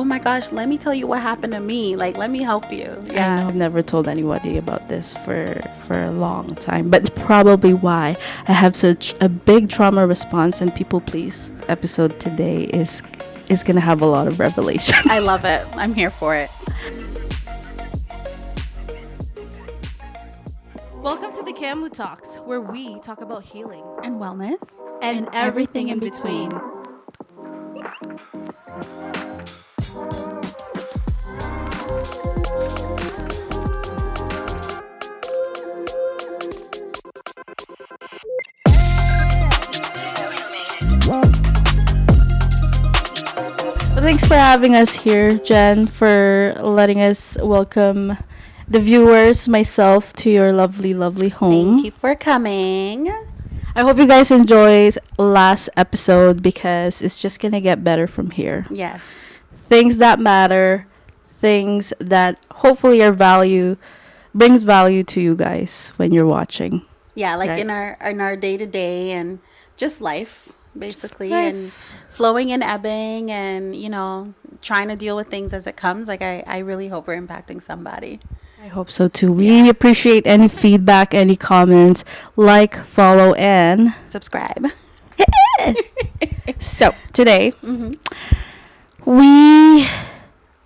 oh my gosh, let me tell you what happened to me. Like, let me help you. I know Yeah. I've never told anybody about this for a long time, but it's probably why I have such a big trauma response and people please episode today is gonna have a lot of revelation. I love it. I'm here for it. Welcome to the Kamu Talks, where we talk about healing And wellness. and everything in between. Well, thanks for having us here, Jen, for letting us welcome the viewers, myself, to your lovely, lovely home. Thank you for coming. I hope you guys enjoyed last episode because it's just gonna get better from here. Yes. Things that matter, things that hopefully brings value to you guys when you're watching. Yeah, like Right. in our day to day and just life, basically, Life. and flowing and ebbing, and trying to deal with things as it comes. Like I really hope we're impacting somebody. I hope so too. We appreciate any feedback, any comments, like, follow, and Subscribe. so today Mm-hmm.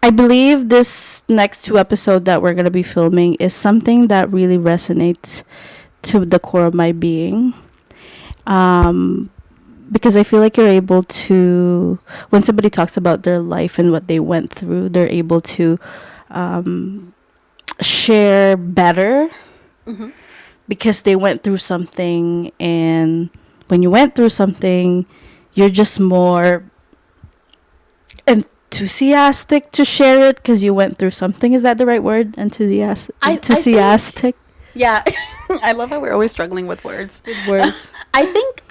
I believe this next two episode that we're gonna be filming is something that really resonates to the core of my being. Because I feel like you're able to, when somebody talks about their life and what they went through, they're able to share better Mm-hmm. because they went through something. And when you went through something, you're just more enthusiastic to share it because you went through something. Is that the right word? Enthusiastic. I think- Enthusiastic. Yeah, I love how we're always struggling with words. Words. I think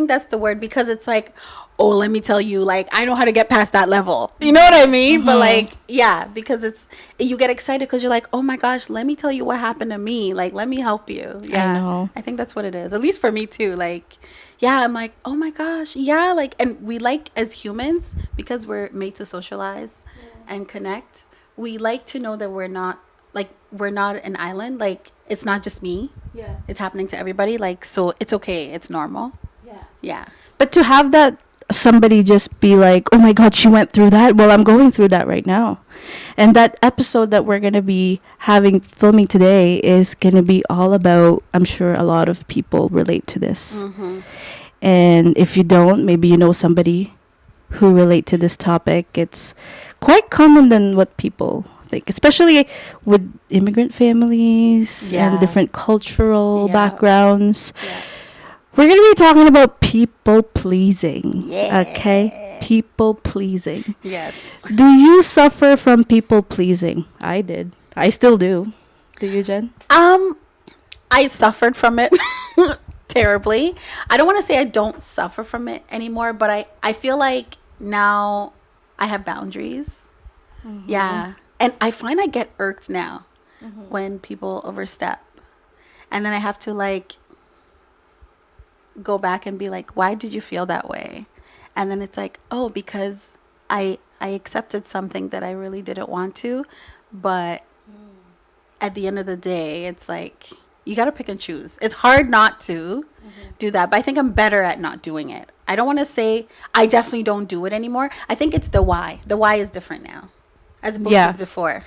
that's the word, because it's like, oh, let me tell you, like, I know how to get past that level. You know what I mean? But like, yeah, because you get excited because you're like, oh my gosh, let me tell you what happened to me. Like, let me help you. Yeah, know. I think that's what it is. At least for me too. Like, yeah, I'm like, oh my gosh, yeah, like, and we like, as humans, because we're made to socialize and connect. We like to know that we're not an island. Like, it's not just me. Yeah. It's happening to everybody. Like, so it's okay. It's normal. Yeah. Yeah. But to have that somebody just be like, oh my God, she went through that. Well, I'm going through that right now. And that episode that we're going to be filming today is going to be all about, I'm sure a lot of people relate to this. Mm-hmm. And if you don't, maybe you know somebody who relate to this topic. It's quite common than what people think, especially with immigrant families Yeah. and different cultural Yeah. backgrounds. Yeah. We're going to be talking about people pleasing. Yeah. Okay? People pleasing. Yes. Do you suffer from people pleasing? I did. I still do. Do you, Jen? I suffered from it terribly. I don't want to say I don't suffer from it anymore, but I feel like now I have boundaries. Mm-hmm. Yeah. And I find I get irked now when people overstep. And then I have to, like, go back and be like, why did you feel that way? And then it's like, oh, because I accepted something that I really didn't want to. But at the end of the day, it's like, you got to pick and choose. It's hard not to do that, but I think I'm better at not doing it. I don't want to say I definitely don't do it anymore. I think it's the why. The why is different now as opposed to before.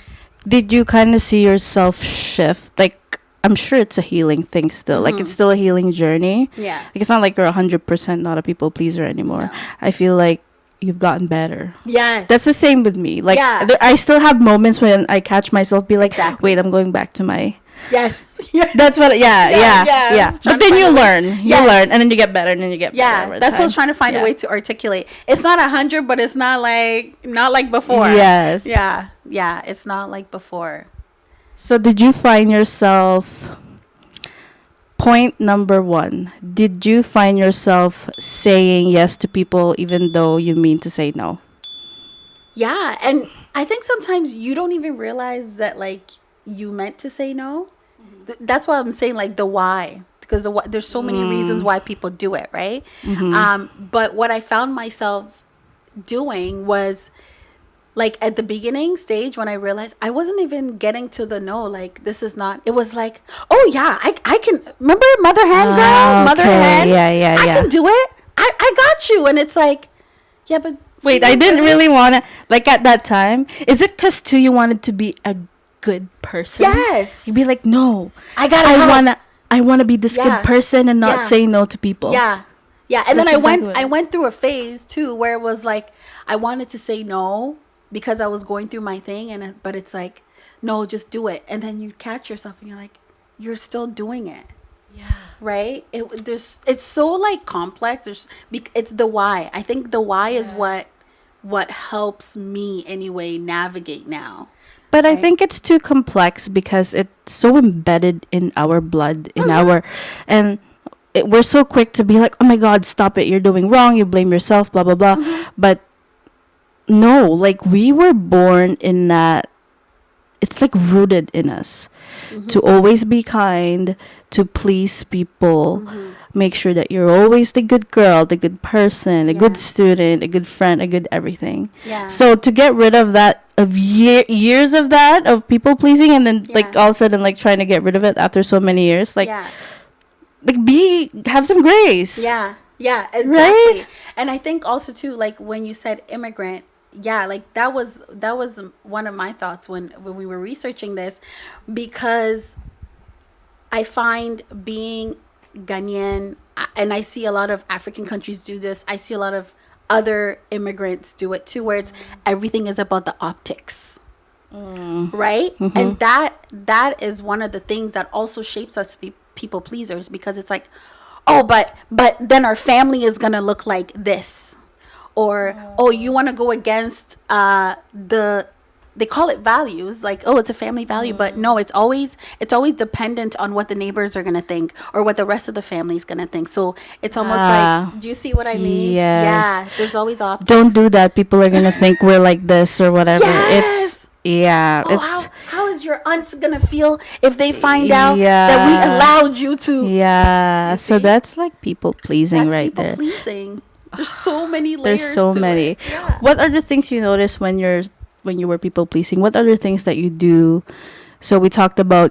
Did you kind of see yourself shift? Like, I'm sure it's a healing thing still. Like, it's still a healing journey. Yeah. Like, it's not like you're 100% not a people pleaser anymore. No. I feel like you've gotten better. Yes. That's the same with me. Like, Yeah. I still have moments when I catch myself be like, Exactly. wait, I'm going back to my... Yes. That's what, Yeah, yeah. I was trying But to then find you a way- learn. You Yes. learn, and then you get better, and then you get better Yeah, over that's what I time. was trying to find Yeah. a way to articulate. It's not 100, but it's not like before. Yes. Yeah. Yeah. It's not like before. So did you find yourself... Point number 1. Did you find yourself saying yes to people even though you mean to say no? Yeah, and I think sometimes you don't even realize that, like, you meant to say no. That's why I'm saying, like, the why, because there's so many reasons why people do it, right? But what I found myself doing was Like at the beginning stage when I realized I wasn't even getting to the no, like this is not, it was like, oh yeah, I can, remember mother hen girl, mother hen, I can do it. I got you. And it's like, yeah, but Wait, I didn't really want to, like, at that time. Is it because, too, you wanted to be a good person? Yes. You'd be like, no. I want to be this Yeah. good person and not Yeah. say no to people. Yeah. Yeah. And That's then exactly what I went through a phase too where it was like I wanted to say no because I was going through my thing, but it's like, no, just do it. And then you catch yourself and you're like, you're still doing it. Yeah. Right? It's so like complex. It's the why. I think the why is what helps me anyway navigate now. But I Right. think it's too complex because it's so embedded in our blood, in and we're so quick to be like, oh my God, stop it. You're doing wrong. You blame yourself, blah, blah, blah. But no, like we were born in that. It's like rooted in us to always be kind, to please people, make sure that you're always the good girl, the good person, a good student, a good friend, a good everything. Yeah. So to get rid of that, of years of that, of people pleasing, and then like all of a sudden like trying to get rid of it after so many years, like have some grace. Yeah. Yeah, exactly. Right? And I think also too, like when you said immigrant, yeah, like that was one of my thoughts when we were researching this, because I find being Ghanaian, and I see a lot of African countries do this. I see a lot of other immigrants do it too, where it's everything is about the optics. Right? And that is one of the things that also shapes us to be people pleasers, because it's like, oh, but then our family is gonna look like this, or oh, you want to go against they call it values, like, oh, it's a family value, but no, it's always dependent on what the neighbors are gonna think or what the rest of the family is gonna think. So it's almost like, do you see what I mean? Yes. Yeah, there's always optics. Don't do that. People are gonna think we're like this or whatever. Yes! It's how is your aunt gonna feel if they find out that we allowed you to? You so that's like people pleasing. That's right people there. pleasing. There's so many layers. There's so to many. it. Yeah. What are the things you notice when you were people pleasing? What other things that you do? So we talked about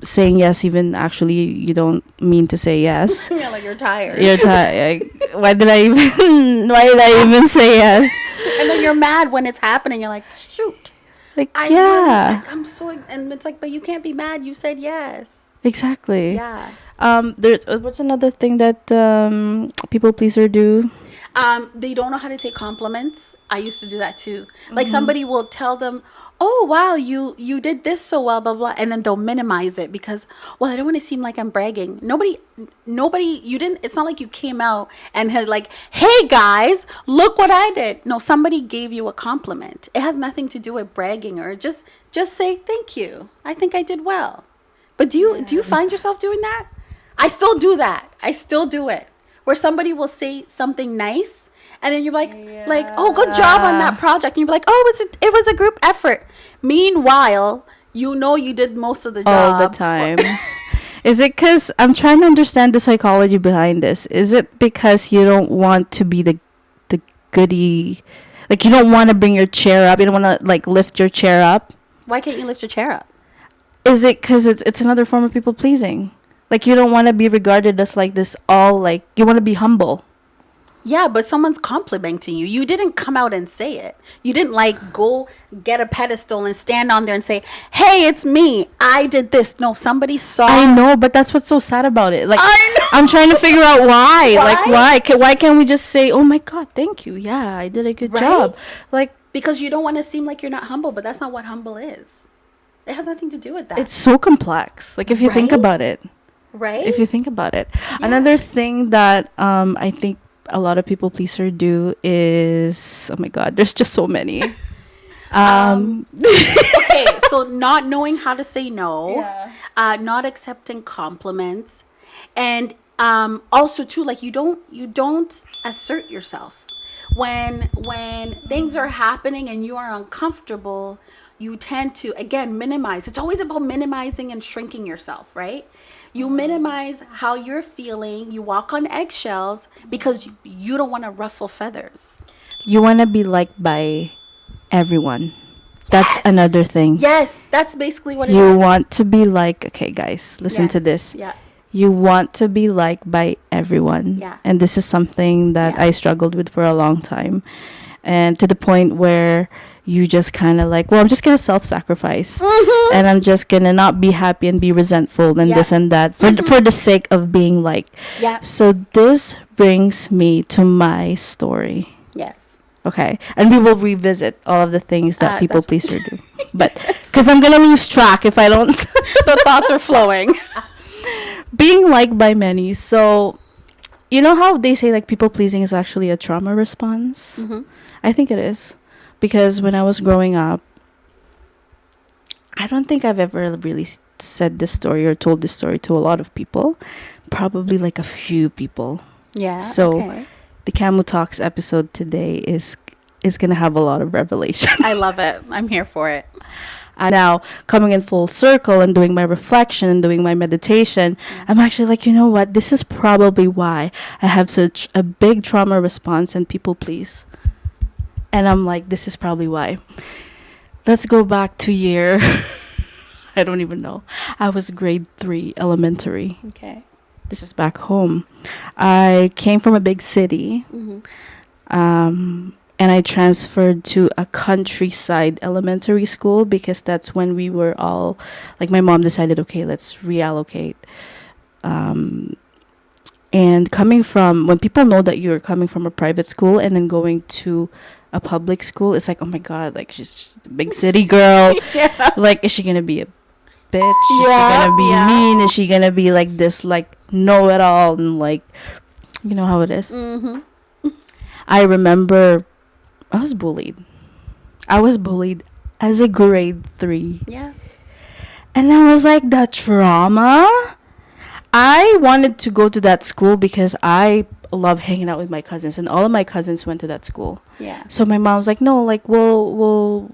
saying yes, even actually you don't mean to say yes. Yeah, like you're tired. You're tired. Why did I even say yes? And then you're mad when it's happening. You're like, shoot. Like, I'm so, and it's like, but you can't be mad. You said yes. Exactly. Yeah. There's what's another thing that people pleaser do? They don't know how to take compliments. I used to do that too. Like somebody will tell them, oh wow, you did this so well, blah blah, and then they'll minimize it because, well, I don't want to seem like I'm bragging. Nobody, you didn't. It's not like you came out and had like, hey guys, look what I did. No, somebody gave you a compliment. It has nothing to do with bragging, or just say thank you. I think I did well. But do you find yourself doing that? I still do that. I still do it. Where somebody will say something nice, and then you're like, oh, good job on that project. And you're like, oh, it was a group effort. Meanwhile, you know you did most of the job. All the time. Is it because, I'm trying to understand the psychology behind this. Is it because you don't want to be the goody, like you don't want to bring your chair up, you don't want to like lift your chair up? Why can't you lift your chair up? Is it because it's another form of people pleasing? Like you don't want to be regarded as like this, all like you want to be humble. Yeah, but someone's complimenting you. You didn't come out and say it. You didn't like go get a pedestal and stand on there and say, hey, it's me. I did this. No, somebody saw. I know, but that's what's so sad about it. Like I know. I'm trying to figure out why. Why? Like why can't we just say, oh my God, thank you. Yeah, I did a good job. Like, because you don't want to seem like you're not humble, but that's not what humble is. It has nothing to do with that. it's so complex. Like if you think Right? about it. Right? If you think about it. Yeah. Another thing that I think a lot of people pleaser do is, oh my God, there's just so many. Okay, so not knowing how to say no, not accepting compliments, and also too, like you don't assert yourself when things are happening and you are uncomfortable. You tend to, again, minimize. It's always about minimizing and shrinking yourself, right? You minimize how you're feeling. You walk on eggshells because you don't want to ruffle feathers. You want to be liked by everyone. That's Yes. another thing. Yes, that's basically what it You is. want to be like, okay, guys, listen to Yes. this. Yeah. You want to be liked by everyone. Yeah. And this is something that Yeah. I struggled with for a long time. And to the point where you just kind of like, well, I'm just going to self sacrifice. Mm-hmm. And I'm just going to not be happy and be resentful and Yeah. this and that for the sake of being liked. Yeah. So this brings me to my story. Yes. Okay. And we will revisit all of the things that people That's- pleaser do. But because I'm going to lose track if I don't. The thoughts are flowing. Being liked by many. So, you know how they say like people pleasing is actually a trauma response? Mm-hmm. I think it is. Because when I was growing up, I don't think I've ever really said this story or told this story to a lot of people. Probably like a few people. Yeah. So, okay. the Kamu Talks episode today is gonna have a lot of revelation. I love it. I'm here for it. Now coming in full circle and doing my reflection and doing my meditation, I'm actually like, you know what? This is probably why I have such a big trauma response and people please. And I'm like, this is probably why. Let's go back to year. I don't even know. I was grade 3 elementary. Okay. This is back home. I came from a big city. Mm-hmm. And I transferred to a countryside elementary school because that's when we were all, like my mom decided, okay, let's reallocate. And coming from, when people know that you're coming from a private school and then going to a public school, it's like, oh my God, like she's just a big city girl. Yeah. Like, is she going to be a bitch? Is she Yeah, going to be yeah. mean? Is she going to be like this, like know-it-all and like, you know how it is? Mm-hmm. I remember I was bullied. I was bullied as a grade 3. Yeah. And I was like, the trauma? I wanted to go to that school because I love hanging out with my cousins, and all of my cousins went to that school. Yeah. So my mom was like, no, like we'll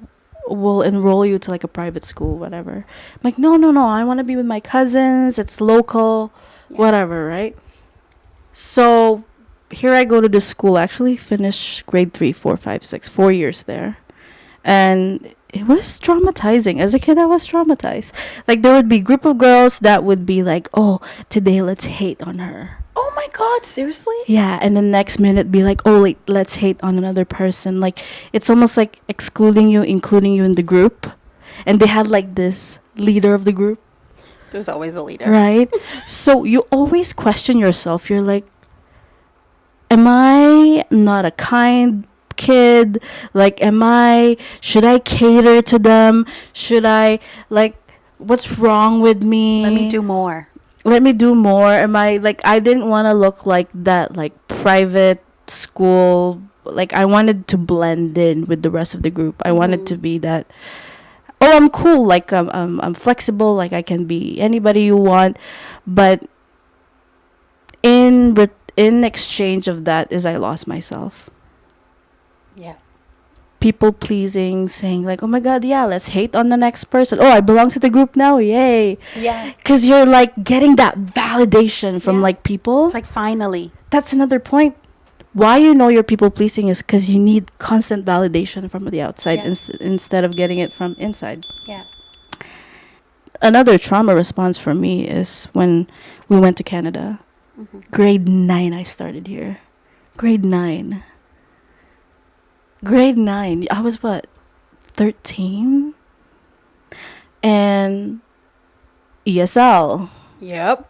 enroll you to like a private school, whatever. I'm like, no, I want to be with my cousins. It's local, Yeah. whatever, right? So here I go to this school. Actually finished grade 3, 4, 5, 6, 4 years there. And it was traumatizing. As a kid, I was traumatized. Like, there would be a group of girls that would be like, oh, today let's hate on her. Oh my God, seriously? Yeah, and the next minute be like, oh, let's hate on another person. Like, it's almost like excluding you, including you in the group. And they had like this leader of the group. There's always a leader. Right? So you always question yourself. You're like, am I not a kind kid? Like, should I cater to them? Should I, like, what's wrong with me? Let me do more. Am I, like, I didn't want to look like that, like, private school. Like, I wanted to blend in with the rest of the group. I wanted to be that, oh, I'm cool. Like, I'm flexible. Like, I can be anybody you want. But in exchange of that is I lost myself. Yeah. People pleasing, saying like, oh my God, yeah, let's hate on the next person. Oh, I belong to the group now, yay. Yeah. Because you're like getting that validation from Yeah. like people. It's like finally. That's another point. Why you know you're people pleasing is because you need constant validation from the outside Yeah. instead of getting it from inside. Yeah. Another trauma response for me is when we went to Canada. Mm-hmm. Grade 9 I started here. Grade 9. I was what? 13? And ESL. Yep.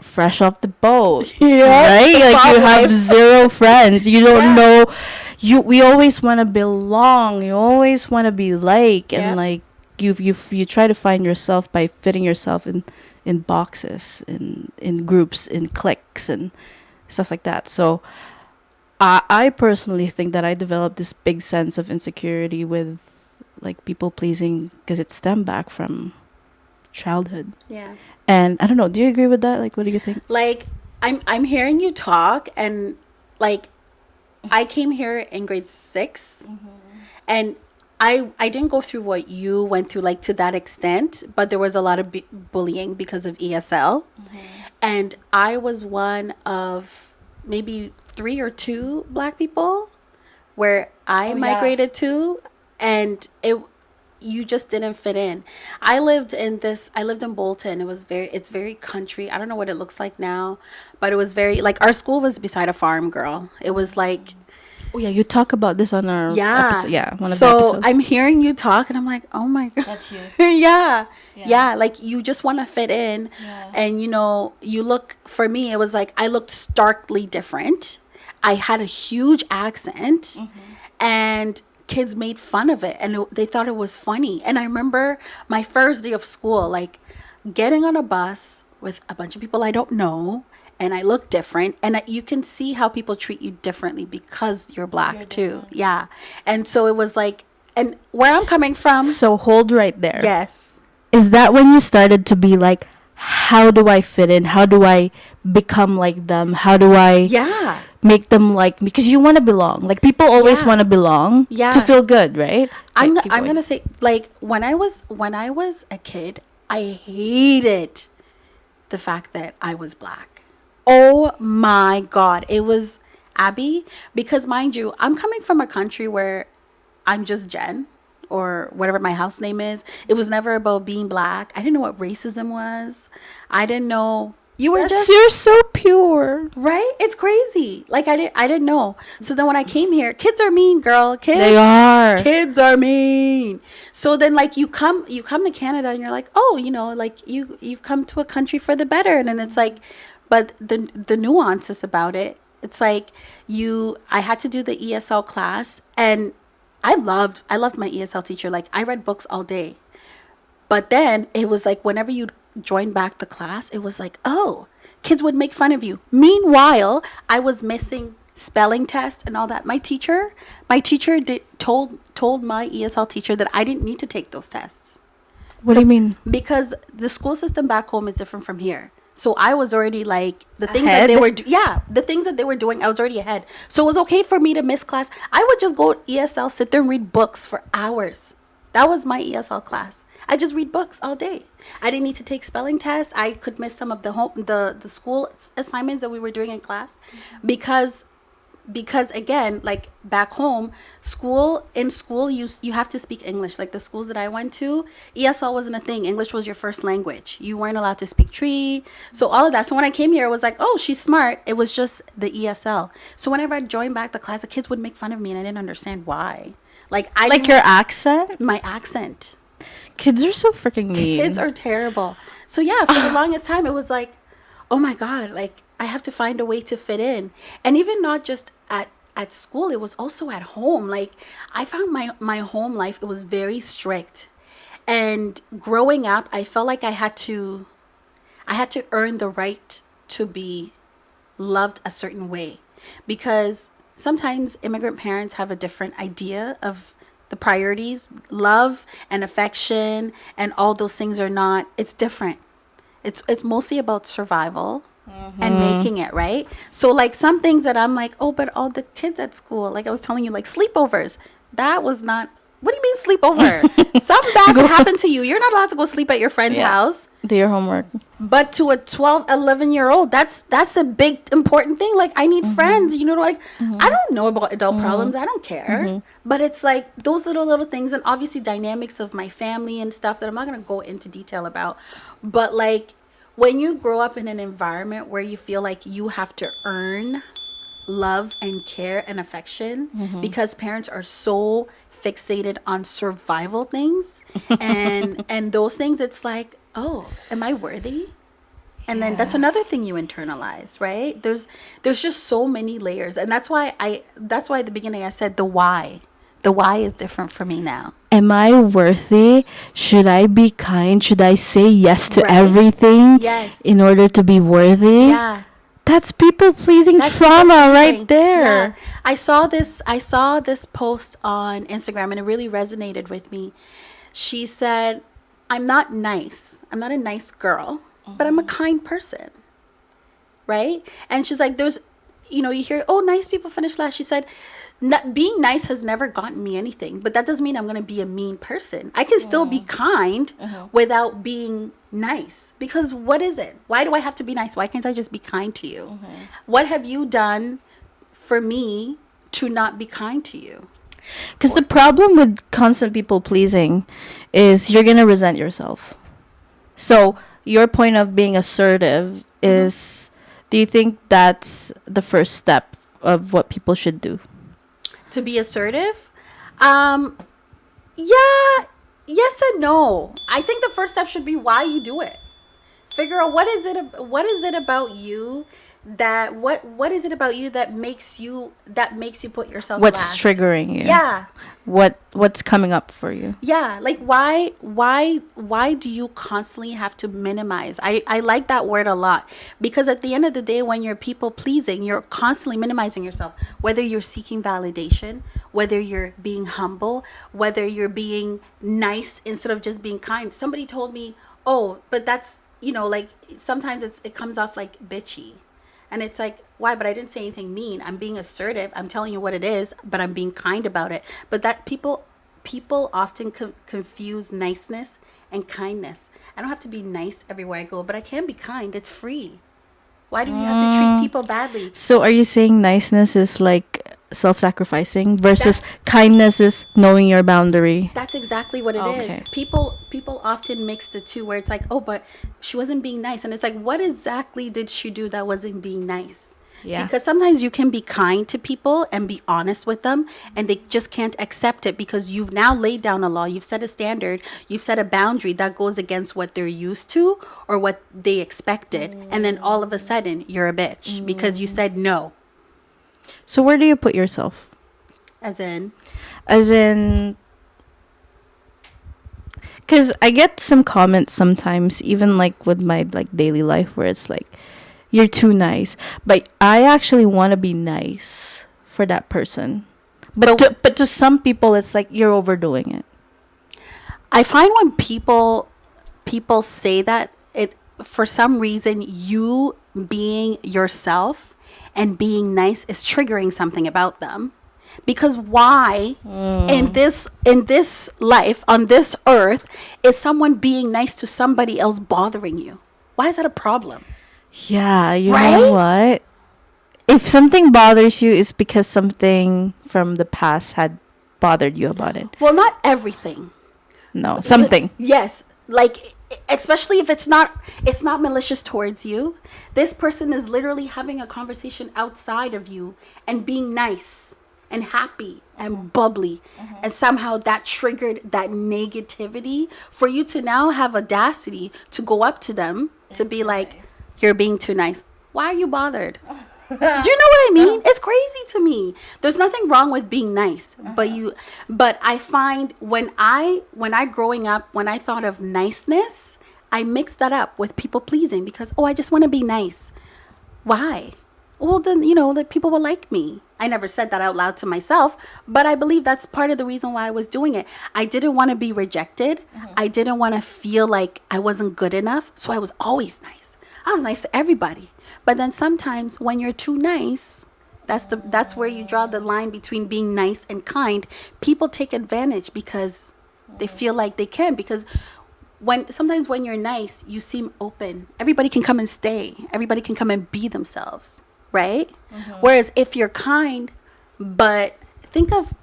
Fresh off the boat. Yeah. Right? Like you have zero friends. You don't Yeah. know. We always want to belong. You always want to be like, and Yep. like you try to find yourself by fitting yourself in boxes, in groups, in cliques and stuff like that. So I personally think that I developed this big sense of insecurity with like people pleasing because it stemmed back from childhood. Yeah. And I don't know, do you agree with that? Like, what do you think? Like I'm hearing you talk, and like I came here in grade 6, and I didn't go through what you went through like to that extent, but there was a lot of bullying because of ESL. And I was one of maybe 3 or 2 black people where I Oh, yeah. migrated to. and you just didn't fit in. I lived in Bolton. It's very country. I don't know what it looks like now, but it was very, like, our school was beside a farm, girl. It was like, Oh yeah, you talk about this on our episode. Yeah, one of the so episodes. I'm hearing you talk and I'm like, oh my God. That's you. Yeah. Yeah. Yeah. Like, you just want to fit in. Yeah. And, you look, for me, it was like, I looked starkly different. I had a huge accent, and kids made fun of it, and they thought it was funny. And I remember my first day of school, like, getting on a bus with a bunch of people I don't know, and I look different, and you can see how people treat you differently because you're black You're too. different. Yeah. And so it was like, and where I'm coming from, So hold right there. yes. Is that when you started to be like, how do I fit in? How do I become like them? How do I Yeah. make them like, because you want to belong. Like, people always Yeah. want to belong Yeah. to feel good, right? I'm Like, keep I'm going. gonna say, like, when I was a kid, I hated the fact that I was black. Oh my God, it was Abby, because mind you, I'm coming from a country where I'm just Jen, or whatever my house name is. It was never about being black. I didn't know what racism was. I didn't know. You were just You're so pure. right. It's crazy. Like, I didn't know. So then when I came here, kids are mean, girl. They are. Kids are mean. So then, like, you come to Canada and you're like, oh, like, you've come to a country for the better. And then it's like, but the nuances about it, it's like, I had to do the ESL class, and I loved my ESL teacher. Like, I read books all day. But then it was like, whenever you join back the class, it was like, oh, kids would make fun of you. Meanwhile, I was missing spelling tests and all that. My teacher told my ESL teacher that I didn't need to take those tests. What do you mean? Because the school system back home is different from here. So I was already, like, the things that Ahead? they were the things that they were doing, I was already ahead. So it was okay for me to miss class. I would just go to ESL, sit there and read books for hours. That was my ESL class. I just read books all day. I didn't need to take spelling tests. I could miss some of the school assignments that we were doing in class, because again, like, back home, in school you have to speak English. Like, the schools that I went to, ESL wasn't a thing. English was your first language. You weren't allowed to speak Tree. So all of that. So when I came here, it was like, oh, she's smart. It was just the ESL. So whenever I joined back the class, the kids would make fun of me, and I didn't understand why. Like, Like your accent? my accent. Kids are so freaking mean. Kids are terrible. So yeah, for the longest time, it was like, oh my God, like, I have to find a way to fit in. And even not just at school, it was also at home. Like, I found my home life, it was very strict. And growing up, I felt like I had to earn the right to be loved a certain way, because sometimes immigrant parents have a different idea of the priorities. Love and affection and all those things it's different. It's mostly about survival and making it, right? So, like, some things that I'm like, oh, but all the kids at school, like I was telling you, like, sleepovers, that was not. What do you mean sleepover? Something bad could happen to you. You're not allowed to go sleep at your friend's house. Do your homework. But to a 12, 11-year-old, that's a big, important thing. Like, I need friends, like, I don't know about adult problems. I don't care. But it's like those little things, and obviously dynamics of my family and stuff that I'm not going to go into detail about. But, like, when you grow up in an environment where you feel like you have to earn love and care and affection, because parents are so fixated on survival things and those things, it's like, oh, am I worthy? And then that's another thing you internalize, right? There's just so many layers, and that's why at the beginning I said the why is different for me now. Am I worthy? Should I be kind? Should I say yes to Right. everything Yes. in order to be worthy? Yeah. That's people pleasing trauma right there. Yeah. I saw this post on Instagram, and it really resonated with me. She said, I'm not nice. I'm not a nice girl, but I'm a kind person. Right? And she's like, you hear, oh, nice people finish last. She said, being nice has never gotten me anything, but that doesn't mean I'm going to be a mean person. I can still be kind without being nice, because what is it? Why do I have to be nice? Why can't I just be kind to you? What have you done for me to not be kind to you? Because the problem with constant people pleasing is you're gonna resent yourself. So your point of being assertive is, do you think that's the first step of what people should do? To be assertive? Yeah, yes and no. I think the first step should be why you do it. Figure out what is it about you what is it about you that makes you put yourself What's last? triggering you? Yeah. What's coming up for you? Yeah, like why do you constantly have to minimize? I like that word a lot, because at the end of the day, when you're people pleasing, you're constantly minimizing yourself, whether you're seeking validation, whether you're being humble, whether you're being nice instead of just being kind. Somebody told me, "Oh, but that's, like sometimes it comes off like bitchy." And it's like, why? But I didn't say anything mean. I'm being assertive. I'm telling you what it is, but I'm being kind about it. But that people often confuse niceness and kindness. I don't have to be nice everywhere I go, but I can be kind. It's free. Why do you have to treat people badly? So are you saying niceness is like self-sacrificing versus That's- kindness is knowing your boundary? That's exactly what it Okay. is. People often mix the two, where it's like, oh, but she wasn't being nice, and it's like, what exactly did she do that wasn't being nice? Yeah. Because sometimes you can be kind to people and be honest with them, and they just can't accept it because you've now laid down a law, you've set a standard, you've set a boundary that goes against what they're used to or what they expected, and then all of a sudden you're a bitch because you said no. So where do you put yourself? As in, because I get some comments sometimes, even like with my like daily life, where it's like, you're too nice, but I actually want to be nice for that person, but to some people it's like you're overdoing it. I find when people say that, it, for some reason, you being yourself and being nice is triggering something about them. Because why in this life on this earth is someone being nice to somebody else bothering you? Why is that a problem? Yeah, you Right? know what? If something bothers you, it's because something from the past had bothered you about it. Well, not everything. No, something. Yes, like especially if it's not malicious towards you. This person is literally having a conversation outside of you and being nice and happy and bubbly, and somehow that triggered that negativity for you to now have audacity to go up to them to be like, you're being too nice. Why are you bothered? Do you know what I mean? It's crazy to me. There's nothing wrong with being nice, but I find when I growing up, when I thought of niceness, I mixed that up with people pleasing because, oh, I just want to be nice. Why? Well, then, like, people will like me. I never said that out loud to myself, but I believe that's part of the reason why I was doing it. I didn't want to be rejected. I didn't want to feel like I wasn't good enough. So I was always nice. I was nice to everybody. But then sometimes when you're too nice, that's where you draw the line between being nice and kind. People take advantage because they feel like they can, because sometimes when you're nice, you seem open. Everybody can come and stay. Everybody can come and be themselves, right? Whereas if you're kind, but think of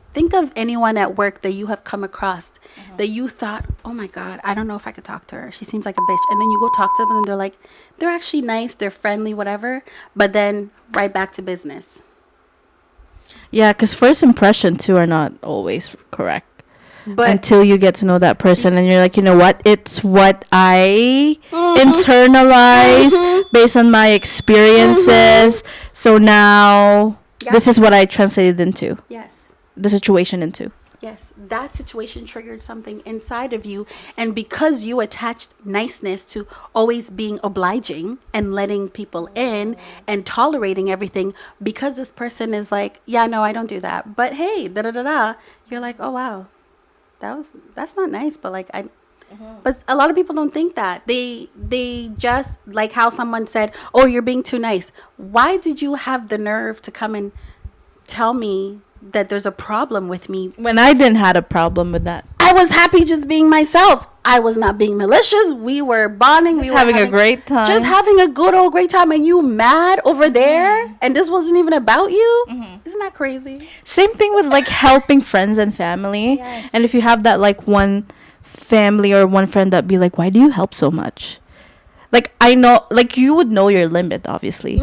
anyone at work that you have come across that you thought, oh my God, I don't know if I could talk to her. She seems like a bitch. And then you go talk to them and they're like, they're actually nice, they're friendly, whatever. But then right back to business. Yeah, because first impression too are not always correct. But Until you get to know that person and you're like, you know what? It's what I internalize based on my experiences. So now this is what I translated into. yes. The situation into. Yes, that situation triggered something inside of you. And because you attached niceness to always being obliging and letting people in and tolerating everything, because this person is like, yeah, no, I don't do that. But hey, you're like, oh, wow, that's not nice. But like, but a lot of people don't think that. They just, like how someone said, oh, you're being too nice. Why did you have the nerve to come and tell me that there's a problem with me When I didn't had a problem with that. I was happy just being myself. I was not being malicious. We were bonding. Just we were having a great time. Just having a good old great time. And you mad over there? And this wasn't even about you? Isn't that crazy? Same thing with like helping friends and family. Yes. And if you have that like one family or one friend that be like, why do you help so much? Like, I know, like, you would know your limit, obviously.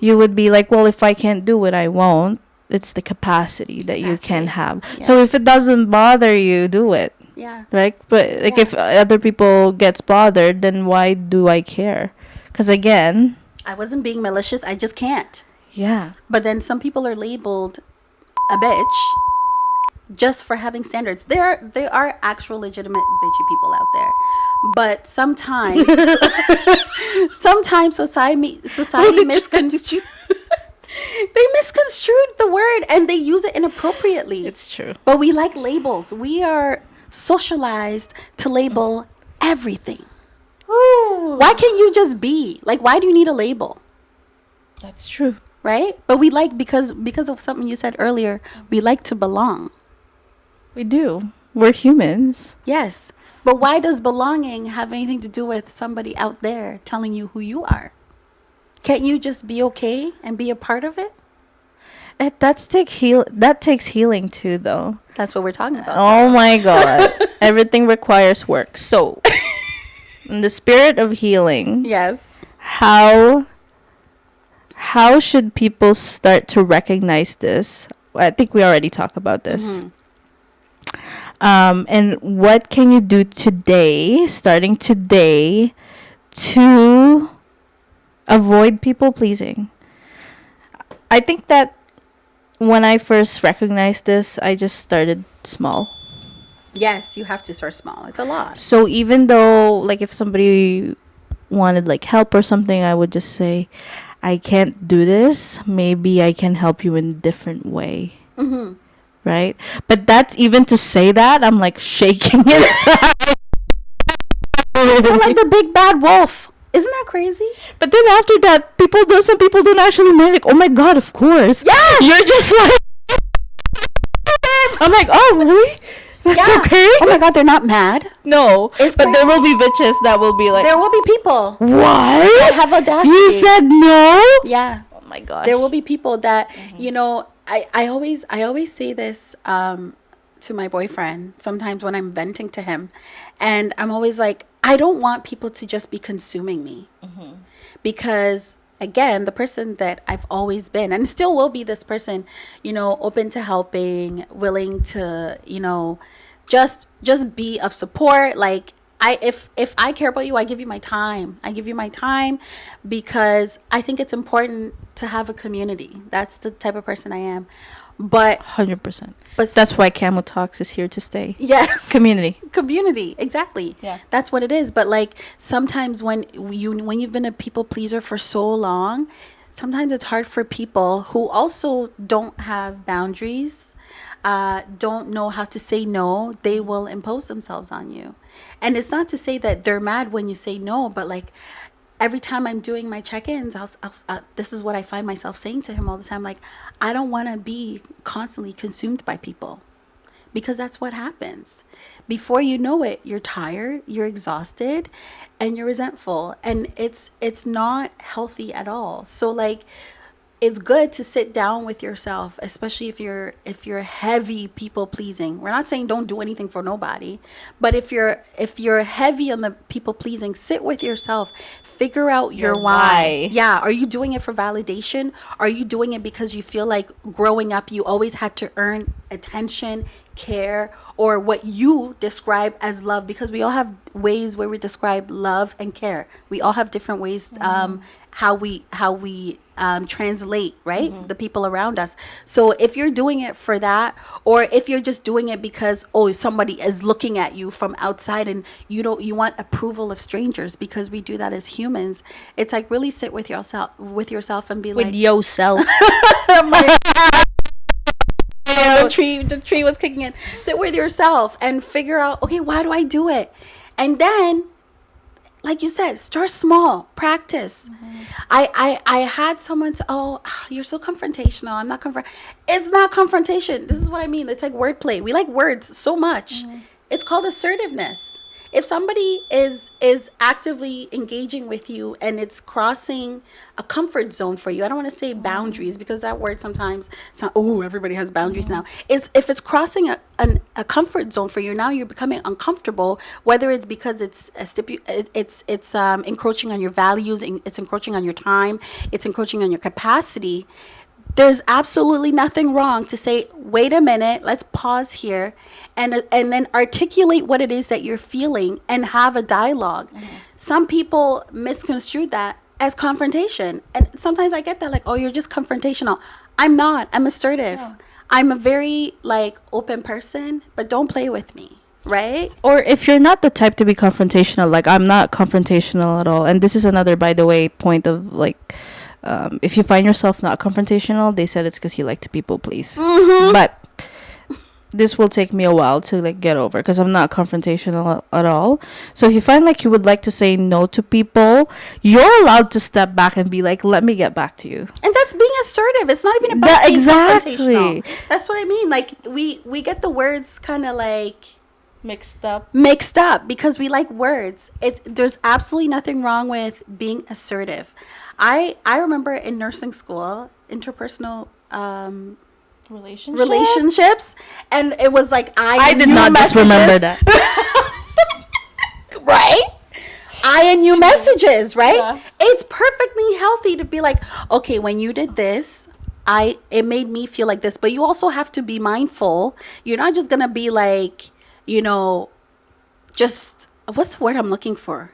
You would be like, well, if I can't do it, I won't. It's the capacity that you can have. Yeah. So if it doesn't bother you, do it. Yeah. Right? But like, if other people gets bothered, then why do I care? Because again, I wasn't being malicious. I just can't. yeah. But then some people are labeled a bitch just for having standards. There are actual legitimate bitchy people out there. But sometimes society misconstrued they misconstrued the word and they use it inappropriately. It's true. But we like labels. We are socialized to label everything. Ooh. Why can't you just be? Like, why do you need a label? That's true. Right? But we like, because of something you said earlier, we like to belong. We do. We're humans. Yes. But why does belonging have anything to do with somebody out there telling you who you are? Can't you just be okay and be a part of it? That takes healing too, though. That's what we're talking about. Oh my God. Everything requires work. So, in the spirit of healing, Yes. how should people start to recognize this? I think we already talked about this. And what can you do today, starting today, to avoid people pleasing? I think that when I first recognized this, I just started small. Yes, you have to start small. It's a lot. So even though, like, if somebody wanted like help or something, I would just say, I can't do this. Maybe I can help you in a different way. Right? But that's, even to say that, I'm like shaking inside. You're like the big bad wolf. Isn't that crazy? But then after that, some people don't actually mind. Like, oh my God, of course. Yes! You're just like, I'm like, oh really? That's okay. Oh my God, they're not mad. No, It's but there crazy. will be bitches that will be like, There will be people what? that have audacity. You said no? Yeah. Oh my gosh. There will be people that, you know, I always say this to my boyfriend sometimes when I'm venting to him. And I'm always like, I don't want people to just be consuming me. Because, again, the person that I've always been and still will be this person, you know, open to helping, willing to, you know, just be of support. Like, if I care about you, I give you my time. I give you my time because I think it's important to have a community. That's the type of person I am. But 100%. But That's why Kamu Talks is here to stay. yes, community, exactly. Yeah. That's what it is. But like sometimes when you've been a people pleaser for so long, sometimes it's hard for people who also don't have boundaries, don't know how to say no. They will impose themselves on you. And it's not to say that they're mad when you say no, but like every time I'm doing my check-ins, this is what I find myself saying to him all the time. Like, I don't want to be constantly consumed by people, because that's what happens. Before you know it, you're tired, you're exhausted, and you're resentful. And it's not healthy at all. So like, it's good to sit down with yourself, especially if you're heavy people pleasing. We're not saying don't do anything for nobody, but if you're heavy on the people pleasing, sit with yourself, figure out your why. Yeah, are you doing it for validation? Are you doing it because you feel like growing up you always had to earn attention, care, or what you describe as love? Because we all have ways where we describe love and care. We all have different ways how we translate, right? The people around us. So if you're doing it for that, or if you're just doing it because somebody is looking at you from outside and you want approval of strangers, because we do that as humans, it's like really sit with yourself and be With like yourself. the tree was kicking in. Sit with yourself and figure out, okay, why do I do it? And then, like you said, start small, practice. I had someone say, you're so confrontational. I'm not It's not confrontation. This is what I mean. It's like wordplay. We like words so much. It's called assertiveness. If somebody is actively engaging with you and it's crossing a comfort zone for you, I don't want to say boundaries because that word sometimes sound, oh, everybody has boundaries now. Is if it's crossing a comfort zone for you, now you're becoming uncomfortable, whether it's because it's encroaching on your values, it's encroaching on your time, it's encroaching on your capacity. There's absolutely nothing wrong to say, wait a minute, let's pause here and then articulate what it is that you're feeling and have a dialogue. Some people misconstrue that as confrontation. And sometimes I get that, like, oh, you're just confrontational. I'm not. I'm assertive. Yeah. I'm a very, like, open person, but don't play with me. Right? Or if you're not the type to be confrontational, like I'm not confrontational at all. And this is another, by the way, point of like, if you find yourself not confrontational, they said it's because you like to people please. But this will take me a while to like get over because I'm not confrontational at all. So if you find like you would like to say no to people, you're allowed to step back and be like, let me get back to you. And that's being assertive. It's not even about being confrontational. That's what I mean. Like we get the words kind of like mixed up because we like words. There's absolutely nothing wrong with being assertive. I remember in nursing school, interpersonal relationships, and it was like I did not just remember that. Right? I and you messages, right? Yeah. It's perfectly healthy to be like, okay, when you did this, it made me feel like this, but you also have to be mindful. You're not just gonna be like, just what's the word I'm looking for?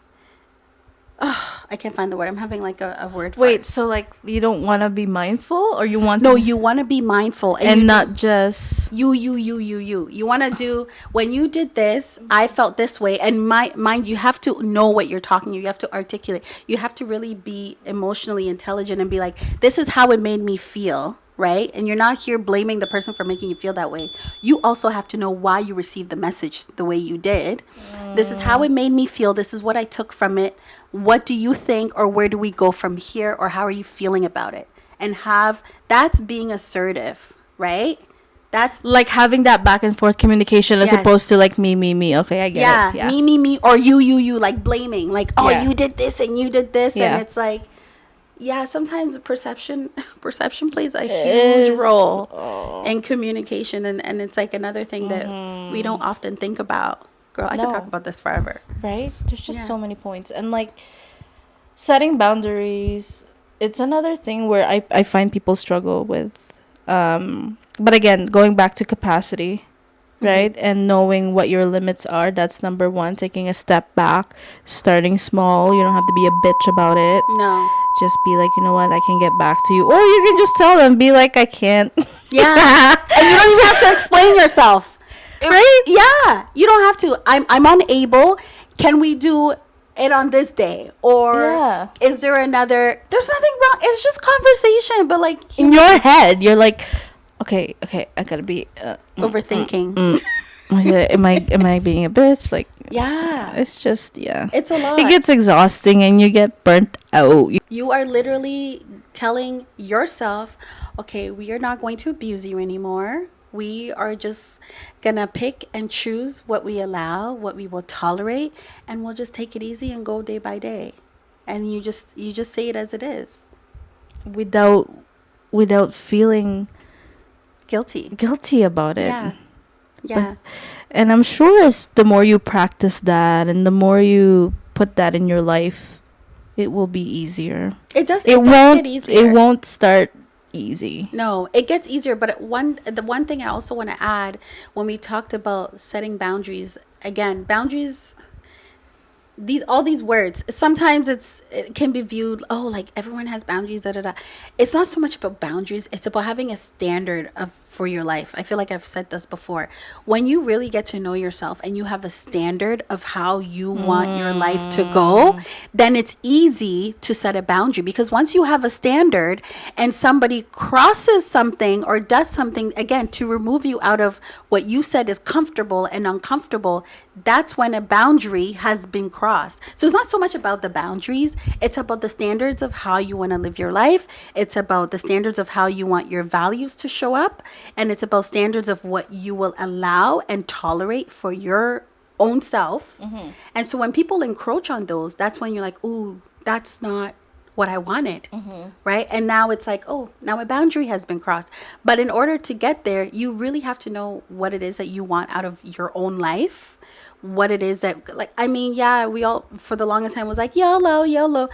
Oh, I can't find the word. I'm having like a word for it. So like you don't want to be mindful, or you want you want to be mindful and not just you want to do, when you did this, I felt this way, and mind you have to know what you're talking, you have to articulate, you have to really be emotionally intelligent and be like, this is how it made me feel. Right? And you're not here blaming the person for making you feel that way. You also have to know why you received the message the way you did. This is how it made me feel. This is what I took from it. What do you think, or where do we go from here, or how are you feeling about it? And that's being assertive, right? That's like having that back and forth communication as opposed to like me. Okay, I get it. Yeah, me, or you, like blaming, like, oh, you did this and you did this, and it's like, yeah, sometimes perception plays a huge role in communication, and it's like another thing that we don't often think about. Girl, I could talk about this forever. Right? There's just so many points. And like setting boundaries, it's another thing where I find people struggle with. But again, going back to capacity, right? And knowing what your limits are, that's number one. Taking a step back, starting small. You don't have to be a bitch about it. No. Just be like, you know what, I can get back to you. Or you can just tell them, be like, I can't. Yeah. And you don't even have to explain yourself. Right? Yeah. You don't have to. I'm unable. Can we do it on this day? Or is there another? There's nothing wrong. It's just conversation. But like in your head, you're like, okay, I gotta be overthinking. Am I being a bitch? Like, it's just it's a lot. It gets exhausting and you get burnt out. You are literally telling yourself, okay, we are not going to abuse you anymore. We are just gonna pick and choose what we allow, what we will tolerate, and we'll just take it easy and go day by day. And you just say it as it is, without feeling guilty about it. Yeah. And I'm sure as the more you practice that and the more you put that in your life, it will be easier. It does get easier. It won't start easy. No, it gets easier. But the one thing I also want to add, when we talked about setting boundaries, again, boundaries, all these words, sometimes it can be viewed, oh, like everyone has boundaries, It's not so much about boundaries, it's about having a standard for your life. I feel like I've said this before. When you really get to know yourself and you have a standard of how you want your life to go, then it's easy to set a boundary, because once you have a standard and somebody crosses something or does something, again, to remove you out of what you said is comfortable and uncomfortable, that's when a boundary has been crossed. So it's not so much about the boundaries, it's about the standards of how you want to live your life. It's about the standards of how you want your values to show up. And it's about standards of what you will allow and tolerate for your own self. And so when people encroach on those, that's when you're like, ooh, that's not what I wanted, right? And now it's like, oh, now a boundary has been crossed. But in order to get there, you really have to know what it is that you want out of your own life, what it is that, like, I mean, yeah, we all for the longest time was like YOLO, YOLO.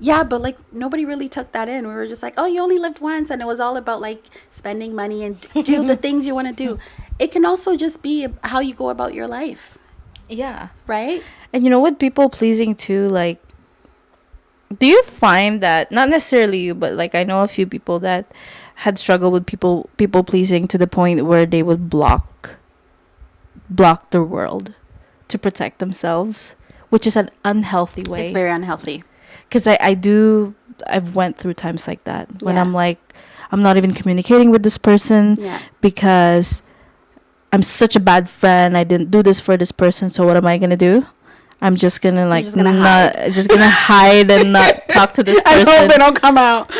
Yeah, but like nobody really took that in. We were just like, oh, you only lived once, and it was all about like spending money and do the things you want to do. It can also just be how you go about your life. Yeah. Right? And you know what, people pleasing too, like, do you find that, not necessarily you, but like I know a few people that had struggled with people pleasing to the point where they would block their world to protect themselves, which is an unhealthy way. It's very unhealthy. Because I've went through times like that when I'm like, I'm not even communicating with this person because I'm such a bad friend. I didn't do this for this person, so what am I gonna do? I'm just gonna hide and not talk to this person. I hope they don't come out.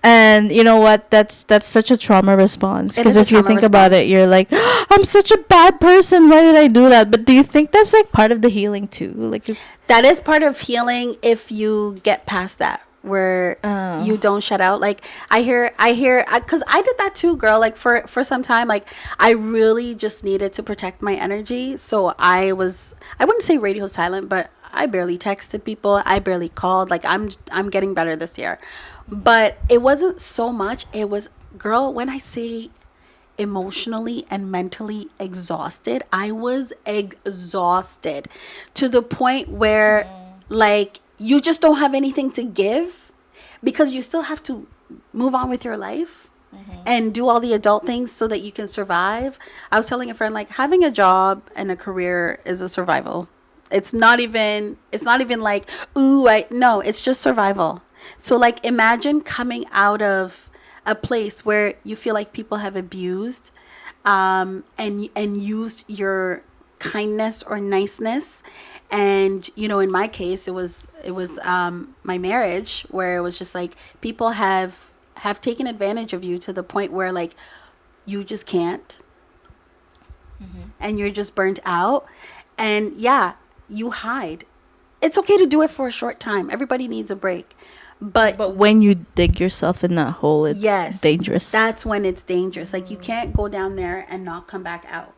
And you know what? That's such a trauma response. Because if you think about it, you're like, I'm such a bad person. Why did I do that? But do you think that's like part of the healing too? Like that is part of healing if you get past that, where you don't shut out. Like I hear, because I did that too, girl. Like for some time, like I really just needed to protect my energy. So I wouldn't say radio silent, but I barely texted people. I barely called. Like I'm getting better this year. But it wasn't so much. It was, girl, when I say emotionally and mentally exhausted, I was exhausted to the point where like you just don't have anything to give because you still have to move on with your life and do all the adult things so that you can survive. I was telling a friend, like, having a job and a career is a survival. It's not even like, ooh, no, it's just survival. So like imagine coming out of a place where you feel like people have abused and used your kindness or niceness. And you know, in my case, it was my marriage, where it was just like people have taken advantage of you to the point where like you just can't, and you're just burnt out. And yeah, you hide. It's okay to do it for a short time. Everybody needs a break. But when you dig yourself in that hole, it's dangerous. That's when it's dangerous. Like you can't go down there and not come back out.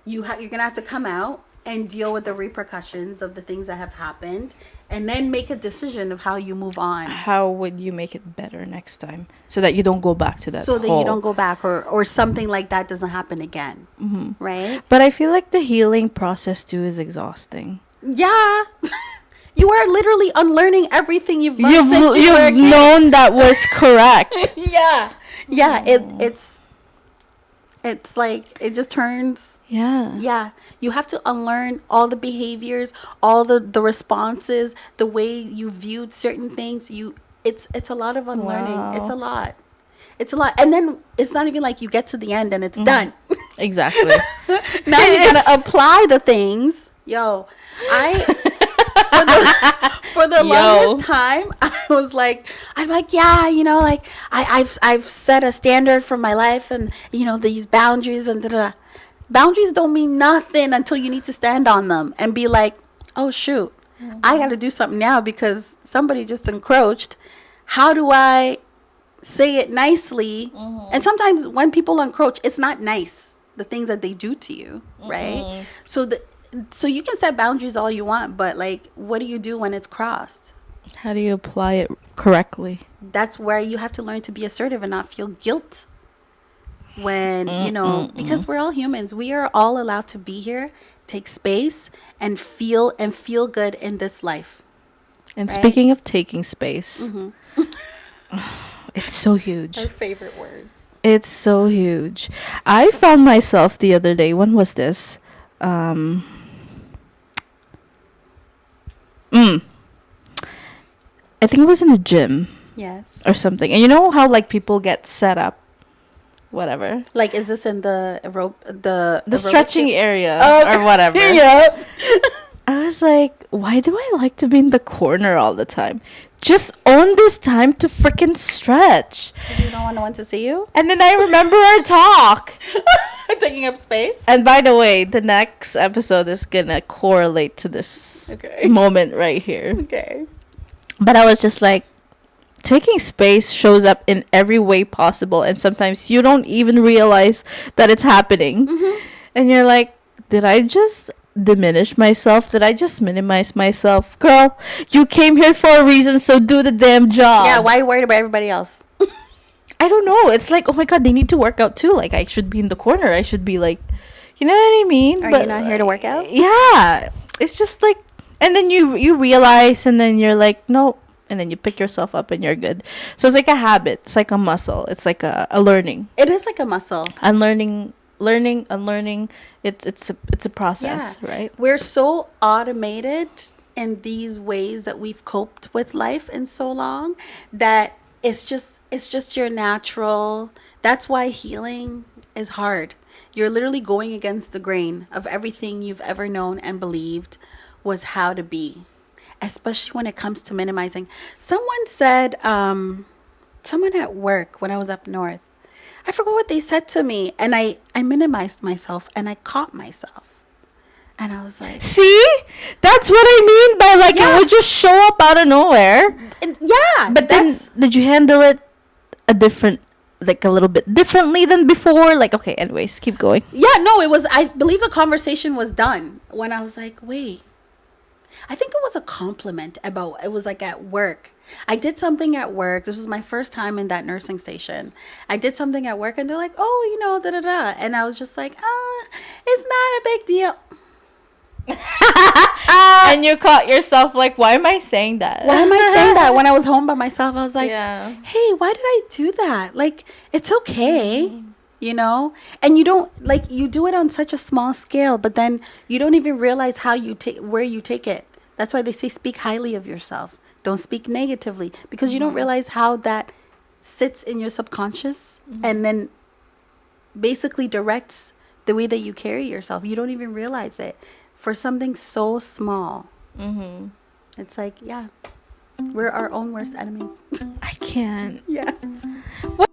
You're gonna have to come out and deal with the repercussions of the things that have happened, and then make a decision of how you move on. How would you make it better next time so that you don't go back to that so hole? That you don't go back, or something like that doesn't happen again. Right? But I feel like the healing process too is exhausting. Yeah. You are literally unlearning everything you've learned since you were a kid. You've known that was correct. Yeah. It's like it just turns. Yeah. You have to unlearn all the behaviors, all the responses, the way you viewed certain things. It's a lot of unlearning. Wow. It's a lot. And then it's not even like you get to the end and it's done. Exactly. Now you gotta apply the things. Yo, for the longest time, I'm like, yeah, you know, like I've set a standard for my life, and you know, these boundaries and da-da. Boundaries don't mean nothing until you need to stand on them and be like, oh shoot, I got to do something now because somebody just encroached. How do I say it nicely? And sometimes when people encroach, it's not nice, the things that they do to you, right? So you can set boundaries all you want, but like, what do you do when it's crossed? How do you apply it correctly? That's where you have to learn to be assertive and not feel guilt when, you know, because we're all humans. We are all allowed to be here, take space, and feel good in this life. And right? Speaking of taking space, it's so huge. Our favorite words. It's so huge. I found myself the other day, when was this? I think it was in the gym. Yes. Or something. And you know how like people get set up, whatever. Like, is this in the the stretching area or whatever? Yep. I was like, why do I like to be in the corner all the time? Just own this time to freaking stretch. Because you don't want no one to see you? And then I remember our talk. Taking up space. And by the way, the next episode is gonna correlate to this moment right here. Okay. But I was just like, taking space shows up in every way possible, and sometimes you don't even realize that it's happening. And you're like, did I just diminish myself? Did I just minimize myself? Girl, you came here for a reason, so do the damn job. Yeah, why are you worried about everybody else? I don't know. It's like, oh my god, they need to work out too. Like, I should be in the corner. I should be like, you know what I mean? Are you not here to work out? Yeah. It's just like, and then you realize, and then you're like, no. And then you pick yourself up and you're good. So it's like a habit. It's like a muscle. It's like a learning. It is like a muscle. Unlearning, unlearning. It's a process, right? We're so automated in these ways that we've coped with life in so long that it's just your natural. That's why healing is hard. You're literally going against the grain of everything you've ever known and believed was how to be. Especially when it comes to minimizing. Someone said, someone at work when I was up north, I forgot what they said to me, and I minimized myself, and I caught myself. And I was like, see? That's what I mean by like, it would just show up out of nowhere. Yeah. But then, did you handle it a little bit differently than before? Like, okay, anyways, keep going. Yeah, no, I believe the conversation was done when I was like, wait. I think it was a compliment about, it was like at work. I did something at work. This was my first time in that nursing station. I did something at work and they're like, oh, you know, da-da-da. And I was just like, it's not a big deal. And you caught yourself like, why am I saying that? Why am I saying that? When I was home by myself, I was like, yeah. Hey, why did I do that? Like, it's okay. You know, and you don't like, you do it on such a small scale, but then you don't even realize where you take it. That's why they say speak highly of yourself. Don't speak negatively, because you don't realize how that sits in your subconscious and then basically directs the way that you carry yourself. You don't even realize it for something so small. It's like, yeah, we're our own worst enemies. I can't. Yeah. What